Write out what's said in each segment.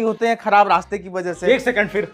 होते हैं खराब रास्ते की वजह से। एक सेकंड, फिर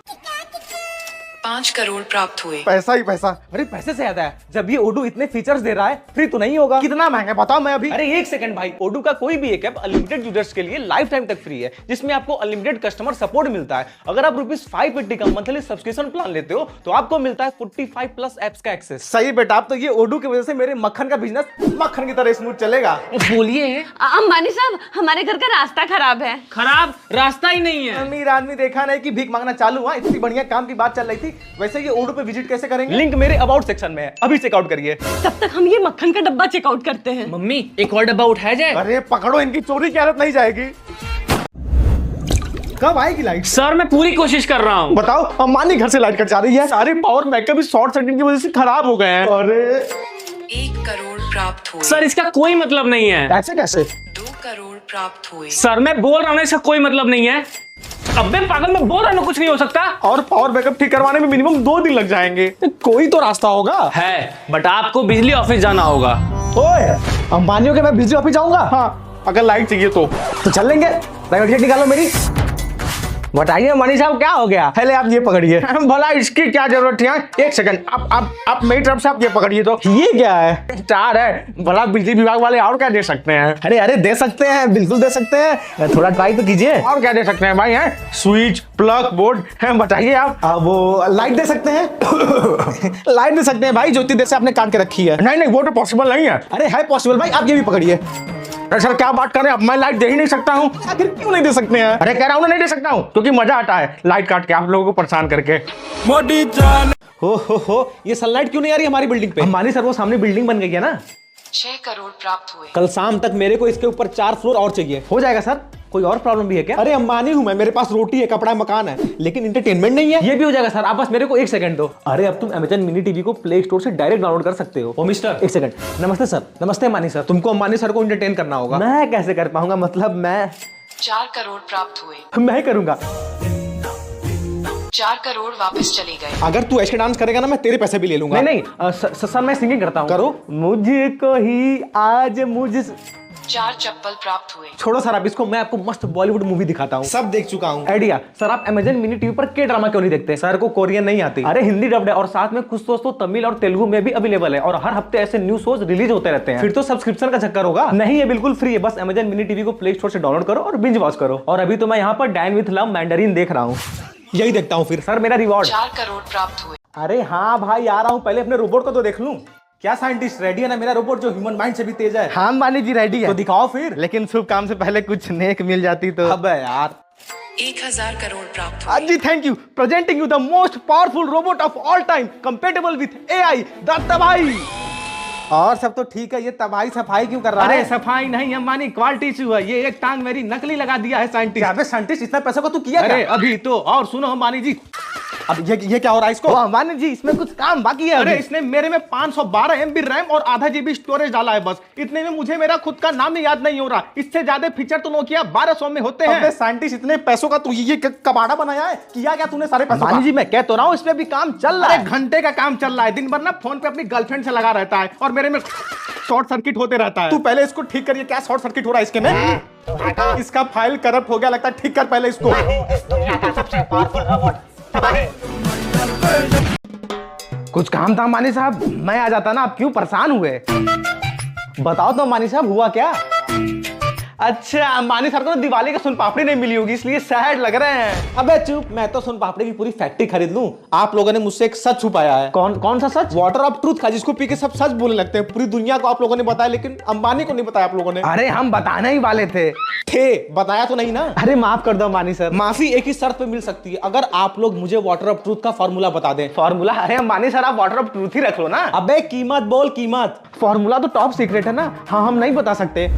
5 करोड़ प्राप्त हुए। पैसा ही पैसा। अरे पैसे से ज्यादा है, जब ये ओडू इतने फीचर्स दे रहा है फ्री तो नहीं होगा। कितना महंगा बताओ मैं अभी। अरे एक सेकंड भाई, ओडू का कोई भी एक ऐप अनलिमिटेड यूजर्स के लिए लाइफ टाइम तक फ्री है, जिसमें आपको अनलिमिटेड कस्टमर सपोर्ट मिलता है। अगर आप ₹580 का मंथली सब्सक्रिप्शन प्लान लेते हो तो आपको मिलता है 45 प्लस एप्स का एक्सेस। सही बेटा, अब तो ये ओडू की वजह से मेरे मक्खन का बिजनेस मक्खन की तरह स्मूथ चलेगा। बोलिए। अंबानी साहब, हमारे घर का रास्ता खराब है। खराब रास्ता ही नहीं है। अमीर आदमी देखा नहीं कि भीख मांगना चालू हुआ, इतनी बढ़िया काम की बात चल रही थी। वैसे ये ओडू पे विजिट कैसे करेंगे? लिंक मेरे अबाउट सेक्शन में है, अभी चेकआउट करिए। तब तक हम ये मक्खन का डब्बा चेकआउट करते हैं। मम्मी एक और डब्बा उठाया जाए? अरे पकड़ो, इनकी चोरी की आदत नहीं जाएगी। कब आएगी लाइट? सर मैं पूरी कोशिश कर रहा हूँ। बताओ, अम्बानी घर से लाइट कट जा रही है। सारे पावर बैकअप भी शॉर्ट सर्किट की वजह से खराब हो गए हैं। अरे 1 करोड़ प्राप्त हुए। सर इसका कोई मतलब नहीं है। ऐसे कैसे? 2 करोड़ प्राप्त हुए। सर मैं बोल रहा हूँ इसका कोई मतलब नहीं है। अबे पागल, मैं बोल रहा हूँ कुछ नहीं हो सकता। और पावर बैकअप ठीक करवाने में मिनिमम 2 दिन लग जाएंगे। कोई तो रास्ता होगा। है, बट आपको बिजली ऑफिस जाना होगा। ओए, अंबानियों के मैं बिजली ऑफिस जाऊंगा? हाँ, अगर लाइट चाहिए तो चल लेंगे। प्राइवेट जेट निकालो मेरी। बताइए मनीष साहब, क्या हो गया? पहले आप ये पकड़िए। भला इसकी क्या जरूरत है? एक सेकंड, आप मेरी तरफ से आप ये पकड़िए तो। ये क्या है? स्टार है, भला बिजली विभाग वाले और क्या दे सकते हैं? अरे अरे दे सकते हैं, बिल्कुल दे सकते हैं। थोड़ा ट्राई तो कीजिए। और क्या दे सकते हैं भाई? हैं स्विच, प्लग, बोर्ड है, बताइए आप। वो लाइट दे सकते हैं। लाइट दे सकते हैं भाई, जो इतनी देर से आपने काट के रखी है। नहीं वो तो पॉसिबल नहीं है। अरे है पॉसिबल भाई, आप ये भी पकड़िए। अरे सर क्या बात कर रहे हैं, अब मैं लाइट दे ही नहीं सकता हूँ। आखिर क्यों नहीं दे सकते हैं? अरे कह रहा हूँ ना, नहीं दे सकता हूँ क्योंकि मजा आता है लाइट काट के आप लोगों को परेशान करके। मोदी जान हो, ये सनलाइट क्यों नहीं आ रही हमारी बिल्डिंग पे? अंबानी सर वो सामने बिल्डिंग बन गई है ना। 6 करोड़ प्राप्त हुए। कल शाम तक मेरे को इसके ऊपर 4 फ्लोर और चाहिए। हो जाएगा सर। कोई और प्रॉब्लम भी है क्या? अरे अंबानी हूं मैं, मेरे पास रोटी है, कपड़ा है, मकान है, लेकिन एंटरटेनमेंट नहीं है। ये भी हो जाएगा सर, आप बस मेरे को एक सेकंड दो। अरे अब तुम अमेजन मिनी टीवी को प्ले स्टोर से डायरेक्ट डाउनलोड कर सकते हो। ओ मिस्टर, एक सेकंड। नमस्ते सर। नमस्ते अंबानी सर। तुमको अंबानी सर को एंटरटेन करना होगा। मैं कैसे कर पाऊंगा? मतलब मैं 4 करोड़ प्राप्त हुए। मैं करूंगा। 4 करोड़ वापस चले गए। अगर तू ऐसे डांस करेगा ना, मैं तेरे पैसे भी ले लूंगा। नहीं सर मैं सिंगिंग करता हूँ। करो। मुझको ही आज मुझे 4 चप्पल प्राप्त हुए। छोड़ो सर आप इसको, मैं आपको मस्त बॉलीवुड मूवी दिखाता हूँ। सब देख चुका हूँ। आइडिया सर, आप अमेजन मिनी टीवी पर के ड्रामा क्यों नहीं देखते? सर को कोरियन नहीं आती। अरे हिंदी डब्ड है और साथ में कुछ तो तमिल और तेलुगु में भी अवेलेबल है और हर हफ्ते ऐसे न्यू शोज रिलीज होते रहते हैं। फिर तो सब्सक्रिप्शन का चक्कर होगा। नहीं, ये बिल्कुल फ्री है। बस अमेजन मिनी टीवी को प्ले स्टोर से डाउनलोड करो और बिंज वॉच करो। और अभी तो मैं यहाँ पर डाइन विथ लव मैंडरीन देख रहा हूँ। यही देखता हूँ फिर। सर मेरा रिवॉर्ड। 4 करोड़ प्राप्त हुए। अरे हाँ भाई, आ रहा हूँ, पहले अपने रोबोट को तो देख लूं। क्या साइंटिस्ट रेडी है ना मेरा रोबोट, जो ह्यूमन माइंड से भी तेज है? हाँ अंबानी जी रेडी है। तो दिखाओ फिर। लेकिन शुभ काम से पहले कुछ नेक मिल जाती तो। अबे यार। 1000 करोड़ प्राप्त हुए। जी thank you. Presenting you the most powerful robot of all time, compatible with AI, the तबाही। और सब तो ठीक है, ये तबाही सफाई क्यों कर रहा अरे है? सफाई नहीं अंबानी, क्वालिटी इशू है। ये एक टांग मेरी नकली लगा दिया है साइंटिस्ट। अबे साइंटिस्ट, इतना पैसा को तू किया अरे क्या? अभी तो और सुनो अंबानी जी। अब ये क्या हो रहा है इसको? अंबानी जी इसमें कुछ काम बाकी है। अरे इसने मेरे में 512 MB रैम और आधा GB स्टोरेज डाला है। बस इतने में मुझे मेरा खुद का नाम ही याद नहीं हो रहा। इससे ज्यादा फीचर तो नोकिया 1200 में होते हैं। अबे साइंटिस्ट, इतने पैसों का तू ये कबाड़ा बनाया है? किया क्या तूने सारे पैसों का? अंबानी जी मैं कह तो रहा हूँ, इसमें भी काम चल रहा है। घंटे का काम चल रहा है। दिन भर ना फोन पे अपनी गर्लफ्रेंड से लगा रहता है और मेरे में शॉर्ट सर्किट होते रहता है। तू पहले इसको ठीक करिए। क्या शॉर्ट सर्किट हो रहा है इसके में? इसका फाइल करप्ट हो गया लगता है, ठीक कर पहले इसको। कुछ काम था अंबानी साहब, मैं आ जाता ना, आप क्यों परेशान हुए? बताओ तो अंबानी साहब हुआ क्या? अच्छा अंबानी सर को दिवाली का सुन पापड़ी नहीं मिली होगी इसलिए सैड लग रहे हैं। अबे चुप, मैं तो सुन पापड़ी की पूरी फैक्ट्री खरीद लूं। आप लोगों ने मुझसे एक सच छुपाया है। कौन सा सच? वाटर ऑफ ट्रूथ का, जिसको पी के सब सच बोलने लगते हैं। पूरी दुनिया को आप लोगों ने बताया, लेकिन अंबानी को नहीं बताया आप लोगों ने। अरे हम बताने ही वाले थे। बताया तो नहीं ना? अरे माफ कर दो अंबानी सर। माफी एक ही शर्त पे मिल सकती है, अगर आप लोग मुझे वाटर ऑफ ट्रूथ का फॉर्मूला बता दें। फॉर्मूला? अरे अंबानी सर आप वाटर ऑफ ट्रूथ ही रख लो ना। अबे कीमत बोल, कीमत। फॉर्मूला तो टॉप सीक्रेट है ना। हाँ हम नहीं बता सकते।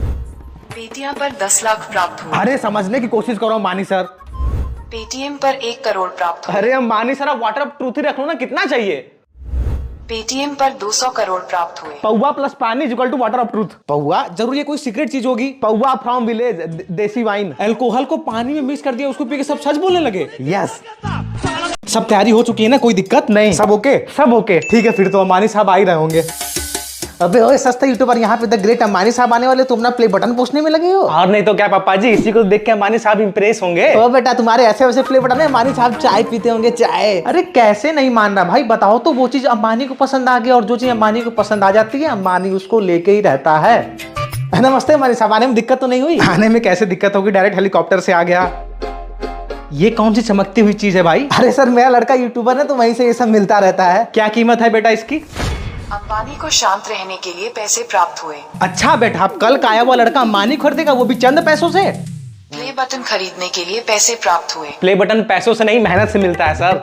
पेटीएम पर 10 लाख प्राप्त हुए। अरे समझने की कोशिश करो अंबानी सर। पेटीएम पर 1 करोड़ प्राप्त हुए। अरे अंबानी सर आप वाटर ऑफ ट्रूथ ही रख लो ना, कितना चाहिए? पेटीएम पर 200 करोड़ प्राप्त हुए। पौवा प्लस पानी equal to water of truth. पौवा जरूर ये कोई सीक्रेट चीज होगी। पौवा फ्रॉम विलेज, देसी वाइन। अल्कोहल को पानी में मिक्स कर दिया, उसको पी के सब सच बोलने लगे। यस। सब तैयारी हो चुकी है ना, कोई दिक्कत नहीं। सब ओके? सब ओके। ठीक है, फिर तो अंबानी साहब आ ही रहे होंगे। अबे ओए सस्ता यूट्यूबर, यहाँ पे द ग्रेट अंबानी साहब आने वाले, तुम ना प्ले बटन पूछने में लगे हो। और नहीं तो क्या पापा जी, इसी को देख के अंबानी साहब इंप्रेस होंगे। ओ बेटा, तुम्हारे ऐसे वैसे प्ले बटन है, अंबानी साहब चाय पीते होंगे, चाय। अरे कैसे नहीं मान रहा भाई, बताओ तो वो चीज अंबानी को पसंद आ गई, और जो चीज अंबानी को पसंद आ जाती है अंबानी उसको लेके ही रहता है। नमस्ते अंबानी साहब, आने में दिक्कत तो नहीं हुई? आने में कैसे दिक्कत होगी, डायरेक्ट हेलीकॉप्टर से आ गया। ये कौन सी चमकती हुई चीज है भाई? अरे सर, मेरा लड़का यूट्यूबर है तो वहीं से ये सब मिलता रहता है। क्या कीमत है बेटा इसकी? अंबानी को शांत रहने के लिए पैसे प्राप्त हुए। अच्छा बेटा, आप कल का आया हुआ लड़का अंबानी खरीदेगा, वो भी चंद पैसों से? प्ले बटन खरीदने के लिए पैसे प्राप्त हुए। प्ले बटन पैसों से नहीं, मेहनत से मिलता है सर।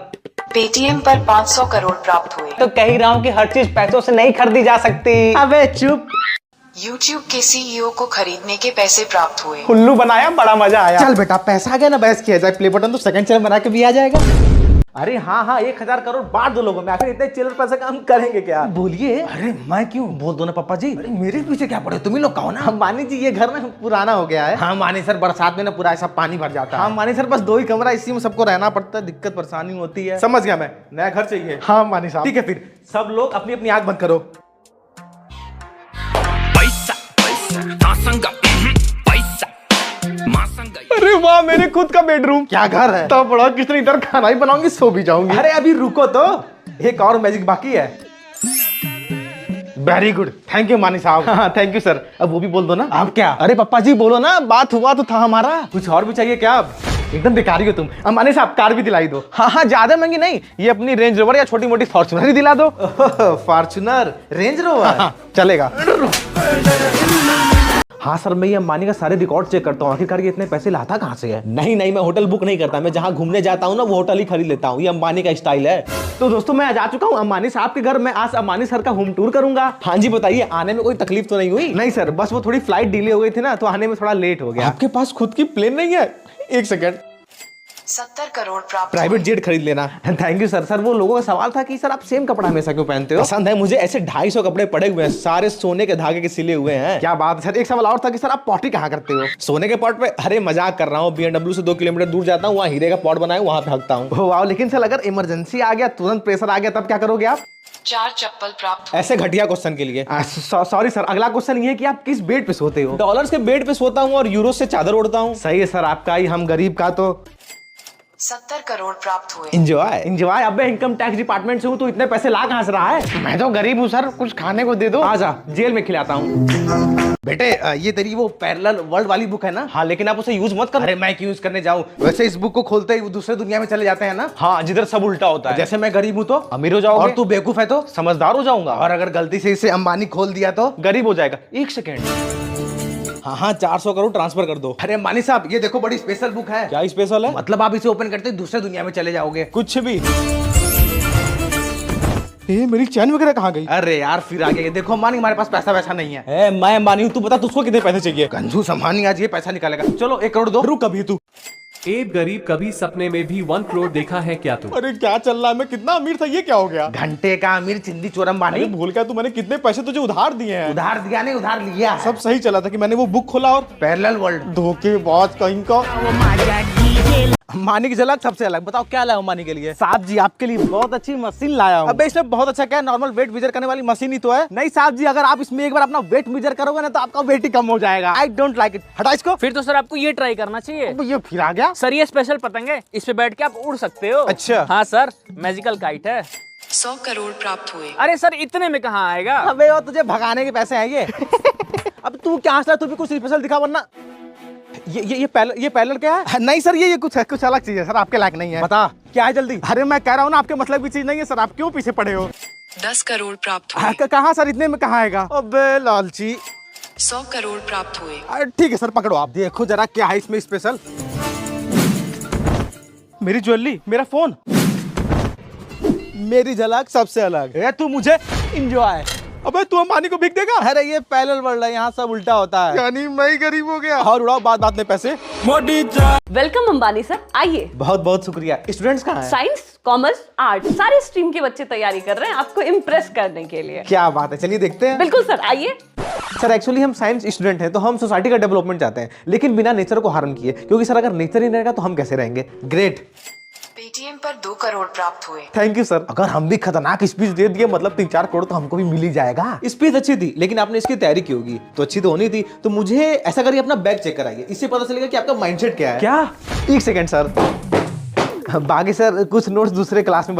पेटीएम पर 500 करोड़ प्राप्त हुए। तो कह ही रहा हूँ कि हर चीज पैसों से नहीं खरीदी जा सकती। अबे चुप। YouTube के CEO को खरीदने के पैसे प्राप्त हुए। उल्लू बनाया, बड़ा मजा आया। चल बेटा, पैसा आ गया ना, बहस किया जाए। प्ले बटन तो सेकंड चैनल बना के भी आ जाएगा। अरे हाँ हाँ, 1000 करोड़ बांट दो लोगों में, आखिर इतने चिल्लर पैसे का हम करेंगे क्या? बोलिए। अरे मैं क्यों? बोल दो ना पापा जी। अरे मेरे पीछे क्या पड़े, तुम ही लोग कहो ना। अंबानी जी, ये घर ना पुराना हो गया है। हाँ अंबानी सर, बरसात में ना पूरा ऐसा पानी भर जाता है। हाँ अंबानी सर, बस 2 ही कमरा, इसी में सबको रहना पड़ता है, दिक्कत परेशानी होती है। समझ गया मैं, नया घर चाहिए। हाँ अंबानी साहब। ठीक है, फिर सब लोग अपनी अपनी आंख बंद करो। अरे वाह, मेरे खुद का बेडरूम। क्या घर है? तो बड़ा कितनी इधर खाना ही बनाऊंगी, सो भी जाऊंगी। अरे अभी रुको तो, एक और मैजिक बाकी है। वेरी गुड, थैंक यू मानी साहब। हाँ थैंक यू सर। अब वो भी बोल दो ना। आप क्या? अरे पापा जी बोलो ना, बात हुआ तो था हमारा। कुछ और भी चाहिए क्या? अब एकदम बेकारी हो तुम। अंबानी साहब, कार भी दिलाई दो। हाँ हाँ, ज्यादा महंगी नहीं, ये अपनी रेंज रोवर या छोटी मोटी फॉर्च्यूनर ही दिला दो। Fortuner, range rover. हाँ, चलेगा। हाँ सर, मैं ये अंबानी का सारे रिकॉर्ड चेक करता हूँ, आखिरकार ये इतने पैसे लाता कहाँ से है। नहीं नहीं, मैं होटल बुक नहीं करता, मैं जहाँ घूमने जाता हूँ ना वो होटल ही खरीद लेता हूँ, ये अंबानी का स्टाइल है। तो दोस्तों, मैं आज आ चुका हूँ अंबानी साहब के घर। मैं आज अंबानी सर का होम टूर करूंगा। हाँ जी बताइए, आने में कोई तकलीफ तो नहीं हुई? नहीं सर, बस वो थोड़ी फ्लाइट डिले हो गई थी ना, तो आने में थोड़ा लेट हो गया। आपके पास खुद की प्लेन नहीं है? एक सेकंड, 70 करोड़ प्राप्त प्राइवेट हुए। जेट खरीद लेना। Thank you sir. सर वो लोगों का सवाल था कि सर आप सेम कपड़ा हमेशा क्यों पहनते हो? पसंद है मुझे, ऐसे 250 कपड़े पड़े हुए हैं, सारे सोने के धागे के सिले हुए हैं। क्या बात है सर। एक सवाल और था कि सर आप पॉटी कहाँ करते हो? सोने के पॉट पे? अरे मजाक कर रहा हूँ, BMW से 2 किलोमीटर दूर जाता हूँ, वहाँ हीरे का पॉट बनाया, वहाँ पे हकता हूँ। वाह, लेकिन सर अगर इमरजेंसी आ गया, तुरंत प्रेशर आ गया, तब क्या करोगे आप? 4 चप्पल प्राप्त हुए। ऐसे घटिया क्वेश्चन के लिए सॉरी सर, अगला क्वेश्चन ये है कि आप किस बेड पे सोते हो? डॉलर्स के बेड पे सोता हूँ और यूरो से चादर ओढ़ता हूँ। सही है सर आपका ही, हम गरीब का तो 70 करोड़ प्राप्त हुए। इंजॉय। अबे इनकम टैक्स डिपार्टमेंट से हूँ, तो इतने पैसे ला कहाँ से रहा है? मैं तो गरीब हूँ सर, कुछ खाने को दे दो। आजा, जेल में खिलाता हूँ। बेटे, ये तेरी वो पैरेलल वर्ल्ड वाली बुक है ना? हाँ, लेकिन आप उसे यूज मत करो। अरे मैं क्यों यूज करने जाऊं? वैसे इस बुक को खोलते ही वो दूसरे दुनिया में चले जाते हैं ना। हाँ, जिधर सब उल्टा होता है। जैसे मैं गरीब हूं तो अमीर हो जाओगे, और तू बेवकूफ है तो समझदार हो जाऊंगा, और अगर गलती से इसे अंबानी खोल दिया तो गरीब हो जाएगा। एक सेकेंड। हाँ हाँ, 400 करोड़ ट्रांसफर कर दो। अरे अंबानी साहब, ये देखो बड़ी स्पेशल बुक है। क्या स्पेशल है? मतलब आप इसे ओपन करते ही दूसरे दुनिया में चले जाओगे। कुछ भी। ये मेरी चैन वगैरह कहाँ गई? अरे यार, फिर आ गया। ये देखो अंबानी, हमारे पास पैसा वैसा नहीं है। मैं अंबानी हूँ, तू बता तुझको कितने पैसे चाहिए? कंजूस अंबानी आज ये पैसा निकालेगा। चलो 1 करोड़ दो। रुक अभी तू। एक गरीब कभी सपने में भी 1 करोड़ देखा है क्या तू? अरे क्या चल रहा है? मैं कितना अमीर था, ये क्या हो गया? घंटे का अमीर चिंदी चोर अंबानी। अरे भूल गया तू, मैंने कितने पैसे तुझे उधार दिए हैं? उधार दिया नहीं, उधार लिया। सब सही चला था कि मैंने वो बुक खोला और पैरेलल वर्ल्ड। धोखेबाज कहीं का। अंबानी की झलक सबसे अलग। बताओ क्या लाया अंबानी के लिए? साहब जी, आपके लिए बहुत अच्छी मशीन लाया हूँ। अबे इसमें बहुत अच्छा क्या है, नॉर्मल वेट मेजर करने वाली मशीन ही तो है। नहीं साहब जी, अगर आप इसमें एक बार अपना वेट मेजर करोगे ना, तो आपका वेट ही कम हो जाएगा। I don't like it. हटा इसको। फिर तो सर आपको ये ट्राई करना चाहिए। अब ये फिर आ गया। सर ये स्पेशल पतंग है, इस पे बैठ के आप उड़ सकते हो। अच्छा। हाँ सर, मैजिकल काइट है। 100 करोड़ प्राप्त हुए। अरे सर इतने में कहाँ आएगा? अबे वो तुझे भगाने के पैसे हैं ये। अब तू क्या हंस रहा है? तू भी कुछ स्पेशल दिखा, वरना ये पैरेलल क्या है? नहीं सर, ये कुछ अलग चीज है सर, आपके लायक नहीं है। बता क्या है जल्दी। अरे मैं कह रहा हूँ ना, आपके मतलब की चीज नहीं है सर, आप क्यों पीछे पड़े हो? 10 करोड़ प्राप्त हुए। कहाँ सर, इतने में कहाँ आएगा? अबे लालची। 100 करोड़ प्राप्त हुए। ठीक है सर, पकड़ो आप। देखो जरा क्या है इसमें स्पेशल। मेरी ज्वेलरी, मेरा फोन, मेरी झलक सबसे अलग। तू मुझे इंजॉय। अबे तू अंबानी को बिक देगा? अरे ये पैरेलल वर्ल्ड है, यहाँ सब उल्टा होता है। यानी मैं ही गरीब हो गया। और उड़ाओ बात में पैसे। वेलकम अंबानी सर, आइए। बहुत बहुत शुक्रिया। स्टूडेंट्स कहाँ हैं? साइंस, कॉमर्स, आर्ट, सारे स्ट्रीम के बच्चे तैयारी कर रहे हैं आपको इम्प्रेस करने के लिए। क्या बात है, चलिए देखते हैं। बिल्कुल सर, आइए। सर एक्चुअली हम साइंस स्टूडेंट हैं, तो हम सोसाइटी का डेवलपमेंट चाहते हैं, लेकिन बिना नेचर को हार्म किए, क्योंकि सर अगर नेचर ही नहीं रहेगा तो हम कैसे रहेंगे? ग्रेट। पेटीएम पर 2 करोड़ प्राप्त हुए। Thank you sir. अगर हम भी खतरनाक स्पीच दे दिए मतलब 3-4 करोड़ तो हमको भी मिल ही जाएगा। स्पीच अच्छी थी लेकिन आपने इसकी तैयारी की होगी तो अच्छी तो होनी थी। तो मुझे ऐसा करिए अपना बैग चेक कराइए, इससे पता चलेगा कि आपका माइंडसेट क्या है। क्या? एक सेकंड सर। बाकी सर कुछ नोट्स दूसरे क्लास में